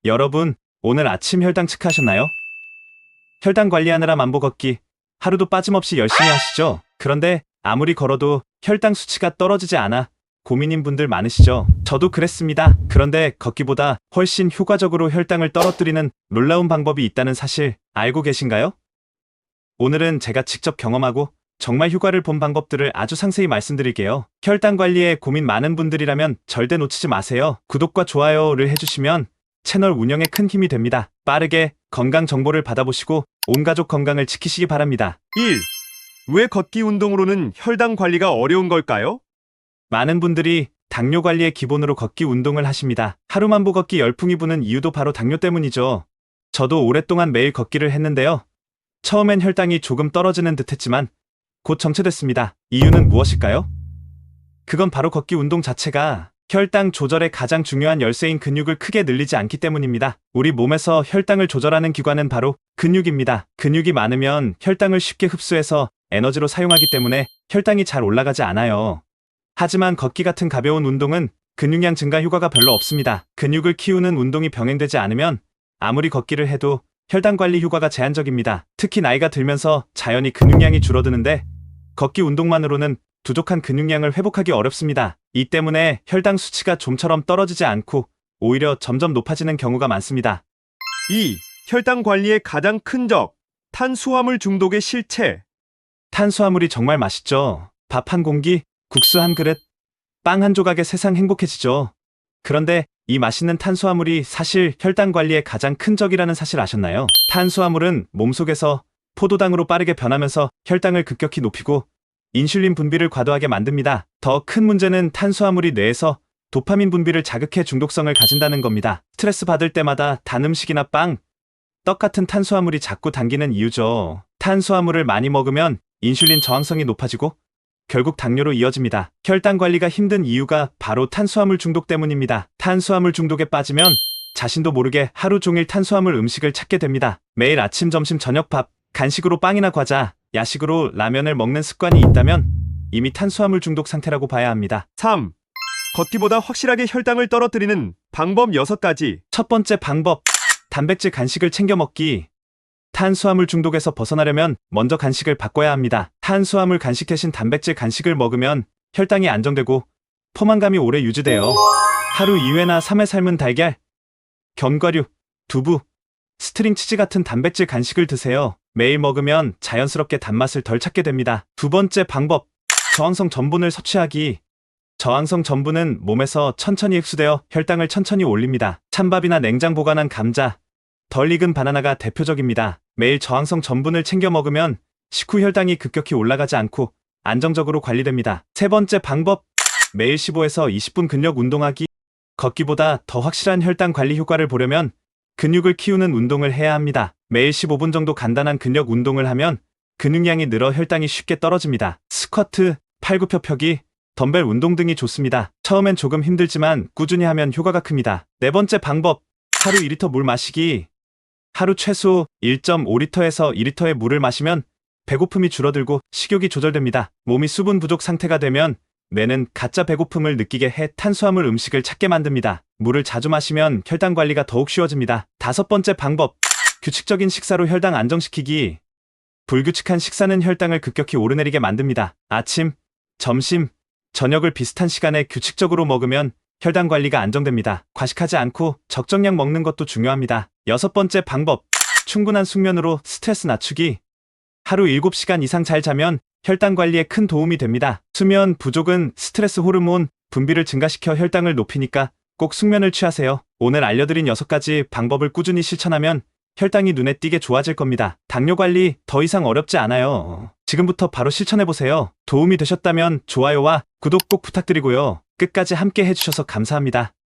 여러분, 오늘 아침 혈당 체크하셨나요? 혈당 관리하느라 만보 걷기 하루도 빠짐없이 열심히 하시죠? 그런데 아무리 걸어도 혈당 수치가 떨어지지 않아 고민인 분들 많으시죠? 저도 그랬습니다. 그런데 걷기보다 훨씬 효과적으로 혈당을 떨어뜨리는 놀라운 방법이 있다는 사실 알고 계신가요? 오늘은 제가 직접 경험하고 정말 효과를 본 방법들을 아주 상세히 말씀드릴게요. 혈당 관리에 고민 많은 분들이라면 절대 놓치지 마세요. 구독과 좋아요를 해주시면 채널 운영에 큰 힘이 됩니다. 빠르게 건강 정보를 받아보시고 온 가족 건강을 지키시기 바랍니다. 1. 왜 걷기 운동으로는 혈당 관리가 어려운 걸까요? 많은 분들이 당뇨 관리의 기본으로 걷기 운동을 하십니다. 하루 만보 걷기 열풍이 부는 이유도 바로 당뇨 때문이죠. 저도 오랫동안 매일 걷기를 했는데요. 처음엔 혈당이 조금 떨어지는 듯 했지만 곧 정체됐습니다. 이유는 무엇일까요? 그건 바로 걷기 운동 자체가 혈당 조절의 가장 중요한 열쇠인 근육을 크게 늘리지 않기 때문입니다. 우리 몸에서 혈당을 조절하는 기관은 바로 근육입니다. 근육이 많으면 혈당을 쉽게 흡수해서 에너지로 사용하기 때문에 혈당이 잘 올라가지 않아요. 하지만 걷기 같은 가벼운 운동은 근육량 증가 효과가 별로 없습니다. 근육을 키우는 운동이 병행되지 않으면 아무리 걷기를 해도 혈당 관리 효과가 제한적입니다. 특히 나이가 들면서 자연히 근육량이 줄어드는데 걷기 운동만으로는 부족한 근육량을 회복하기 어렵습니다. 이 때문에 혈당 수치가 좀처럼 떨어지지 않고 오히려 점점 높아지는 경우가 많습니다. 2. 혈당 관리의 가장 큰 적, 탄수화물 중독의 실체. 탄수화물이 정말 맛있죠. 밥 한 공기, 국수 한 그릇, 빵 한 조각에 세상 행복해지죠. 그런데 이 맛있는 탄수화물이 사실 혈당 관리의 가장 큰 적이라는 사실 아셨나요? 탄수화물은 몸속에서 포도당으로 빠르게 변하면서 혈당을 급격히 높이고 인슐린 분비를 과도하게 만듭니다. 더 큰 문제는 탄수화물이 뇌에서 도파민 분비를 자극해 중독성을 가진다는 겁니다. 스트레스 받을 때마다 단 음식이나 빵, 떡 같은 탄수화물이 자꾸 당기는 이유죠. 탄수화물을 많이 먹으면 인슐린 저항성이 높아지고 결국 당뇨로 이어집니다. 혈당 관리가 힘든 이유가 바로 탄수화물 중독 때문입니다. 탄수화물 중독에 빠지면 자신도 모르게 하루 종일 탄수화물 음식을 찾게 됩니다. 매일 아침, 점심, 저녁 밥, 간식으로 빵이나 과자, 야식으로 라면을 먹는 습관이 있다면 이미 탄수화물 중독 상태라고 봐야 합니다. 3. 걷기보다 확실하게 혈당을 떨어뜨리는 방법 6가지. 첫 번째 방법, 단백질 간식을 챙겨 먹기. 탄수화물 중독에서 벗어나려면 먼저 간식을 바꿔야 합니다. 탄수화물 간식 대신 단백질 간식을 먹으면 혈당이 안정되고 포만감이 오래 유지돼요. 하루 2회나 3회 삶은 달걀, 견과류, 두부, 스트링 치즈 같은 단백질 간식을 드세요. 매일 먹으면 자연스럽게 단맛을 덜 찾게 됩니다. 두 번째 방법, 저항성 전분을 섭취하기. 저항성 전분은 몸에서 천천히 흡수되어 혈당을 천천히 올립니다. 찬밥이나 냉장 보관한 감자, 덜 익은 바나나가 대표적입니다. 매일 저항성 전분을 챙겨 먹으면 식후 혈당이 급격히 올라가지 않고 안정적으로 관리됩니다. 세 번째 방법, 매일 15에서 20분 근력 운동하기. 걷기보다 더 확실한 혈당 관리 효과를 보려면 근육을 키우는 운동을 해야 합니다. 매일 15분 정도 간단한 근력 운동을 하면 근육량이 늘어 혈당이 쉽게 떨어집니다. 스쿼트, 팔굽혀 펴기, 덤벨 운동 등이 좋습니다. 처음엔 조금 힘들지만 꾸준히 하면 효과가 큽니다. 네 번째 방법, 하루 2리터 물 마시기. 하루 최소 1.5리터에서 2리터의 물을 마시면 배고픔이 줄어들고 식욕이 조절됩니다. 몸이 수분 부족 상태가 되면 뇌는 가짜 배고픔을 느끼게 해 탄수화물 음식을 찾게 만듭니다. 물을 자주 마시면 혈당 관리가 더욱 쉬워집니다. 다섯 번째 방법, 규칙적인 식사로 혈당 안정시키기. 불규칙한 식사는 혈당을 급격히 오르내리게 만듭니다. 아침, 점심, 저녁을 비슷한 시간에 규칙적으로 먹으면 혈당 관리가 안정됩니다. 과식하지 않고 적정량 먹는 것도 중요합니다. 여섯 번째 방법, 충분한 숙면으로 스트레스 낮추기. 하루 7시간 이상 잘 자면 혈당 관리에 큰 도움이 됩니다. 수면 부족은 스트레스 호르몬 분비를 증가시켜 혈당을 높이니까 꼭 숙면을 취하세요. 오늘 알려드린 6가지 방법을 꾸준히 실천하면 혈당이 눈에 띄게 좋아질 겁니다. 당뇨 관리 더 이상 어렵지 않아요. 지금부터 바로 실천해보세요. 도움이 되셨다면 좋아요와 구독 꼭 부탁드리고요. 끝까지 함께 해주셔서 감사합니다.